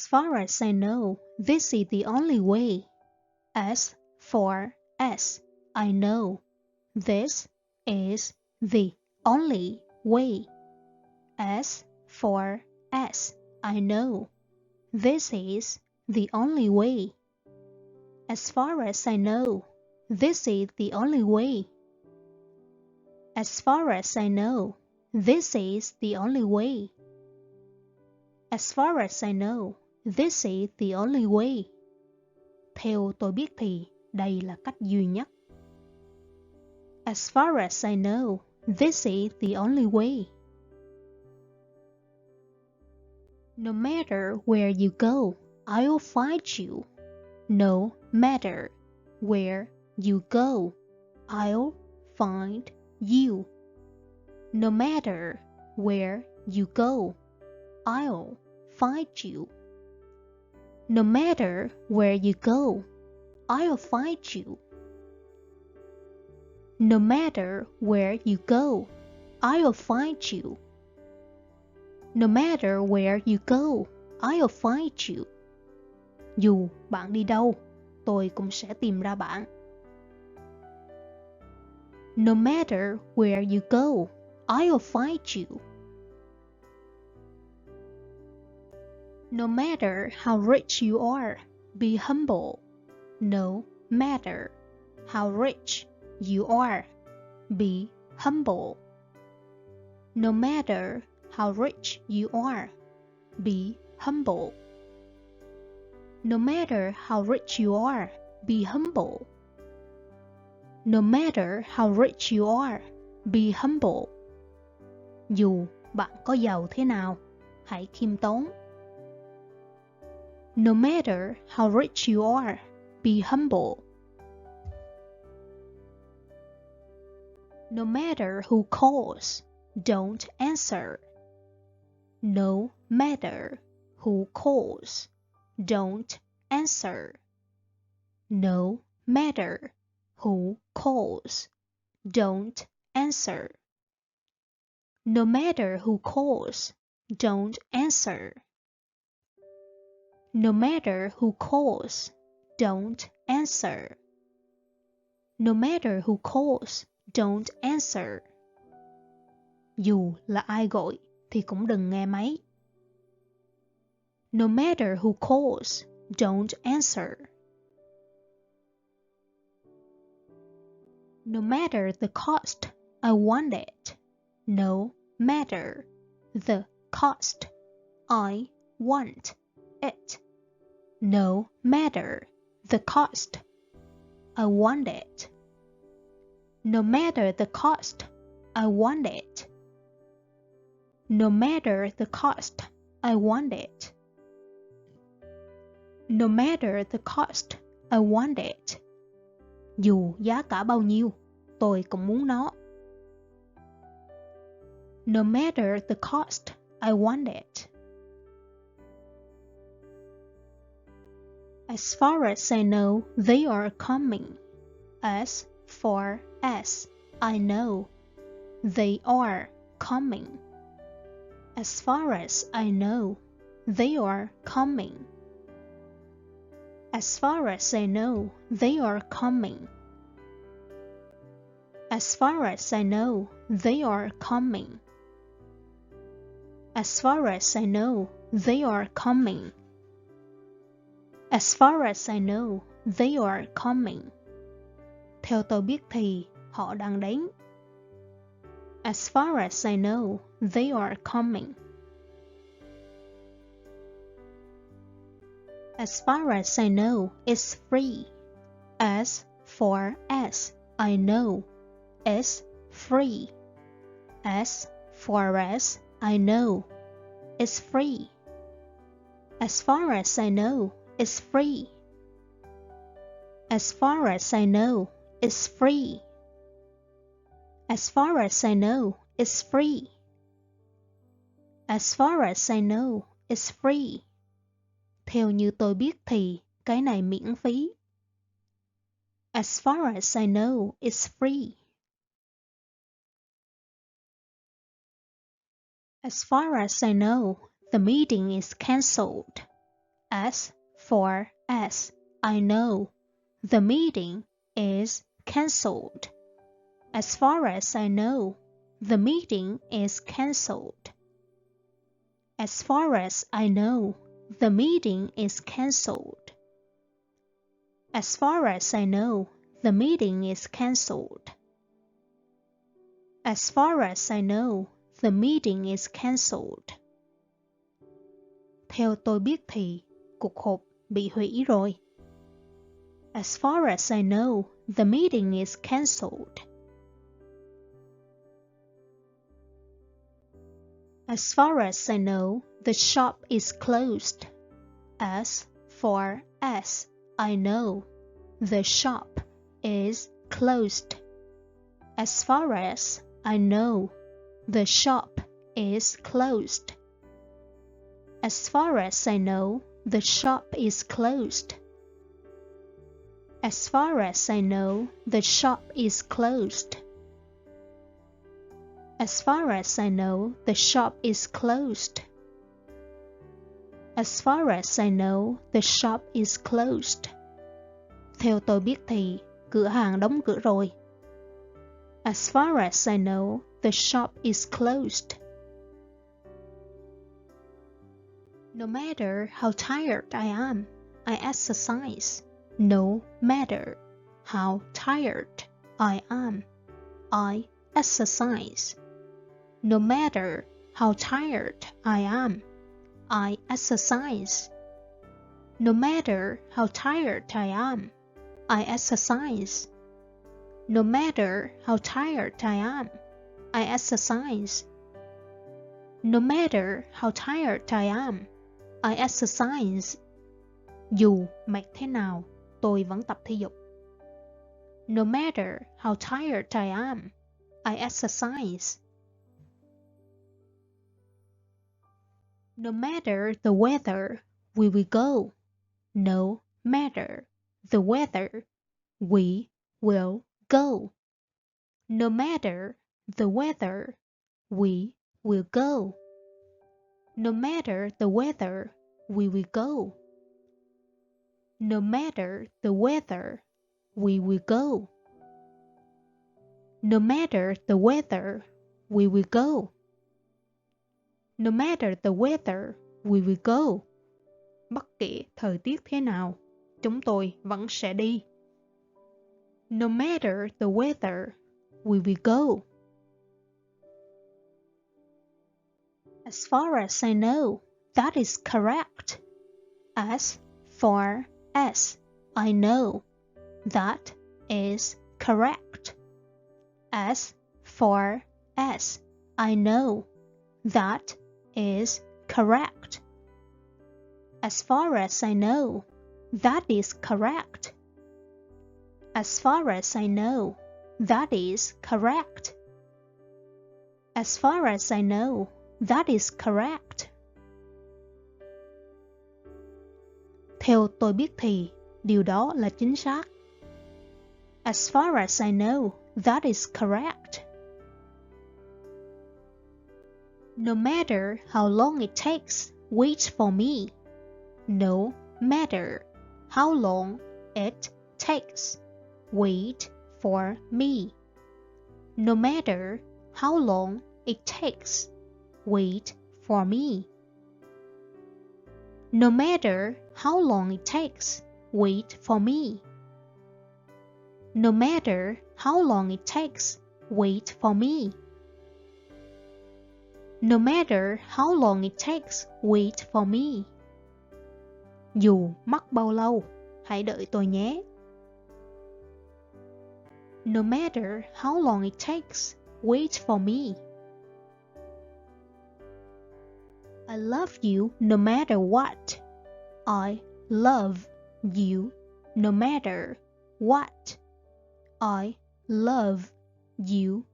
As far as I know, this is the only way. As far as I know, this is the only way. As far as I know, this is the only way. As far as I know, this is the only way. As far as I know, this is the only way. As far as I know, this is the only way. Theo tôi biết thì đây là cách duy nhất. As far as I know, this is the only way. No matter where you go, I'll find you. No matter where you go, I'll find you. No matter where you go, I'll find you. No matter where you go, I'll find you. No matter where you go, I'll find you. No matter where you go, I'll find you. Dù bạn đi đâu, tôi cũng sẽ tìm ra bạn. No matter where you go, I'll find you. No matter how rich you are, be humble. No matter how rich you are, be humble. No matter how rich you are, be humble. No matter how rich you are, be humble. No matter how rich you are, be humble. Dù bạn có giàu thế nào, hãy khiêm tốn. No matter how rich you are, be humble. No matter who calls, don't answer. No matter who calls, don't answer. No matter who calls, don't answer. No matter who calls, don't answer. No matter who calls, don't answer. No matter who calls, don't answer. Dù là ai gọi thì cũng đừng nghe máy. No matter who calls, don't answer. No matter the cost, I want it. No matter the cost, I want it. No matter the cost, I want it. No matter the cost, I want it. No matter the cost, I want it. No matter the cost, I want it. Dù giá cả bao nhiêu, tôi cũng muốn nó. No matter the cost, I want it. As far as I know, they are coming. As far as I know, they are coming. As far as I know, they are coming. As far as I know, they are coming. As far as I know, they are coming. As far as I know, they are coming. As far as I know, they are coming. Theo tôi biết thì họ đang đến. As far as I know, they are coming. As far as I know, it's free. As far as I know, it's free. As far as I know, it's free. As far as I know, it's free. As far as I know, it's free. As far as I know, it's free. As far as I know, it's free. Theo như tôi biết thì cái này miễn phí. As far as I know, it's free. As far as I know, the meeting is cancelled. As far as I know, the meeting is cancelled. As far as I know, the meeting is cancelled. As far as I know, the meeting is cancelled. As far as I know, the meeting is cancelled. As far as I know, the meeting is cancelled. Theo tôi biết thì cuộc họp bị hủy rồi. As far as I know, the meeting is cancelled. As far as I know, the shop is closed. As far as I know, the shop is closed. As far as I know, the shop is closed. As far as I know, the shop is closed. As far as I know, the shop is closed. As far as I know, the shop is closed. As far as I know, the shop is closed. Theo tôi biết thì cửa hàng đóng cửa rồi. As far as I know, the shop is closed. No matter how tired I am, I exercise. No matter how tired I am, I exercise. No matter how tired I am, I exercise. No matter how tired I am, I exercise. No matter how tired I am, I exercise. No matter how tired I am, I exercise. Dù mệt thế nào, tôi vẫn tập thể dục. No matter how tired I am, I exercise. No matter the weather, we will go. No matter the weather, we will go. No matter the weather, we will go. No matter the weather, we will go. No matter the weather, we will go. No matter the weather, we will go. No matter the weather, we will go. Bất kể thời tiết thế nào, chúng tôi vẫn sẽ đi. No matter the weather, we will go. As far as I know, that is correct. As far as I know, that is correct. As far as I know, that is correct. As far as I know, that is correct. As far as I know, that is correct. As far as I know, that is correct. Theo tôi biết thì điều đó là chính xác. As far as I know, that is correct. No matter how long it takes, wait for me. No matter how long it takes, wait for me. No matter how long it takes, wait for me. No matter how long it takes, wait for me. No matter how long it takes, wait for me. No matter how long it takes, wait for me. Dù mất bao lâu, hãy đợi tôi nhé. No matter how long it takes, wait for me. I love you no matter what. I love you no matter what. I love you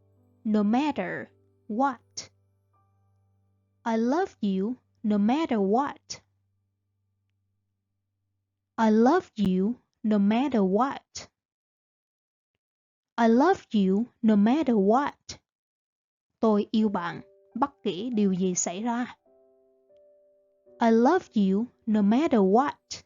no matter what. I love you no matter what. I love you no matter what. I love you no matter what. Tôi yêu bạn, bất kể điều gì xảy ra. I love you no matter what.